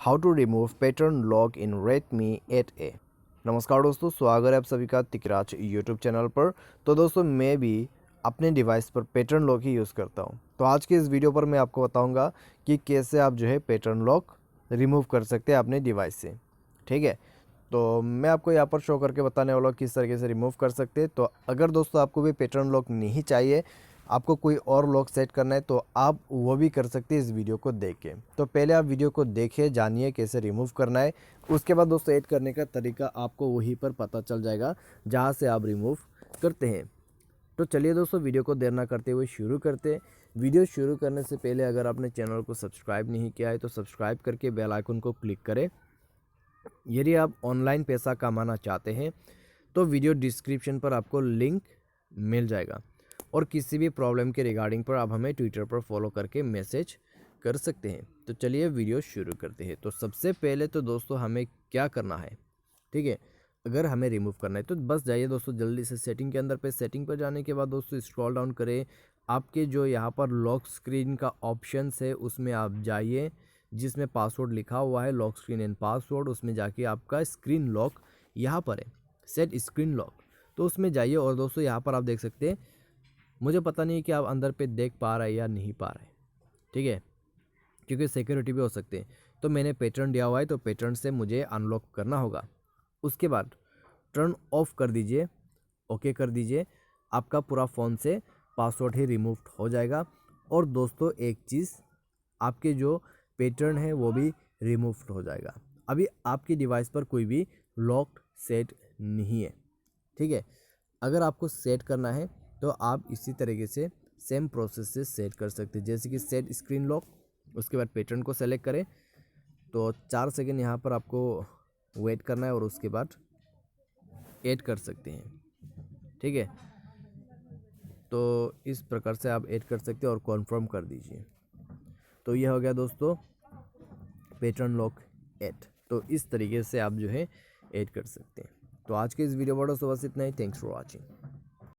How to remove pattern lock in Redmi 8A। नमस्कार दोस्तों, स्वागत है आप सभी का तिकराज यूट्यूब चैनल पर। तो दोस्तों, मैं भी अपने डिवाइस पर पैटर्न लॉक ही यूज़ करता हूं। तो आज के इस वीडियो पर मैं आपको बताऊंगा कि कैसे आप जो है पैटर्न लॉक रिमूव कर सकते हैं अपने डिवाइस से। ठीक है, तो मैं आपको यहाँ पर शो करके बताने वाला हूँ किस तरीके से रिमूव कर सकते हैं। तो अगर दोस्तों आपको भी पैटर्न लॉक नहीं चाहिए, आपको कोई और लॉक सेट करना है, तो आप वो भी कर सकते हैं इस वीडियो को देख के। तो पहले आप वीडियो को देखिए, जानिए कैसे रिमूव करना है। उसके बाद दोस्तों ऐड करने का तरीका आपको वहीं पर पता चल जाएगा जहाँ से आप रिमूव करते हैं। तो चलिए दोस्तों, वीडियो को देर ना करते हुए शुरू करते हैं। वीडियो शुरू करने से पहले अगर आपने चैनल को सब्सक्राइब नहीं किया है तो सब्सक्राइब करके बेल आइकन को क्लिक करें। यदि आप ऑनलाइन पैसा कमाना चाहते हैं तो वीडियो डिस्क्रिप्शन पर आपको लिंक मिल जाएगा, और किसी भी प्रॉब्लम के रिगार्डिंग पर आप हमें ट्विटर पर फॉलो करके मैसेज कर सकते हैं। तो चलिए वीडियो शुरू करते हैं। तो सबसे पहले तो दोस्तों हमें क्या करना है, ठीक है, अगर हमें रिमूव करना है तो बस जाइए दोस्तों जल्दी से सेटिंग के अंदर पे। सेटिंग पर जाने के बाद दोस्तों स्क्रॉल डाउन करें, आपके जो यहाँ पर लॉक स्क्रीन का ऑप्शन है उसमें आप जाइए, जिसमें पासवर्ड लिखा हुआ है लॉक स्क्रीन एंड पासवर्ड। उसमें जाके आपका स्क्रीन लॉक यहाँ पर है, सेट स्क्रीन लॉक। तो उसमें जाइए और दोस्तों यहाँ पर आप देख सकते हैं, मुझे पता नहीं कि आप अंदर पे देख पा रहे हैं या नहीं पा रहे, ठीक है, क्योंकि सिक्योरिटी भी हो सकते हैं। तो मैंने पैटर्न दिया हुआ है, तो पैटर्न से मुझे अनलॉक करना होगा। उसके बाद टर्न ऑफ कर दीजिए, ओके कर दीजिए, आपका पूरा फ़ोन से पासवर्ड ही रिमूव हो जाएगा। और दोस्तों एक चीज़, आपके जो पैटर्न है वो भी रिमूव हो जाएगा। अभी आपकी डिवाइस पर कोई भी लॉक सेट नहीं है, ठीक है। अगर आपको सेट करना है तो आप इसी तरीके से सेम प्रोसेस से सेट कर सकते हैं, जैसे कि सेट स्क्रीन लॉक। उसके बाद पैटर्न को सेलेक्ट करें, तो 4 सेकंड यहाँ पर आपको वेट करना है और उसके बाद ऐड कर सकते हैं, ठीक है। तो इस प्रकार से आप ऐड कर सकते हैं और कॉन्फर्म कर दीजिए। तो यह हो गया दोस्तों पैटर्न लॉक ऐड। तो इस तरीके से आप जो है ऐड कर सकते हैं। तो आज के इस वीडियो पर बस इतना ही। Thanks for watching.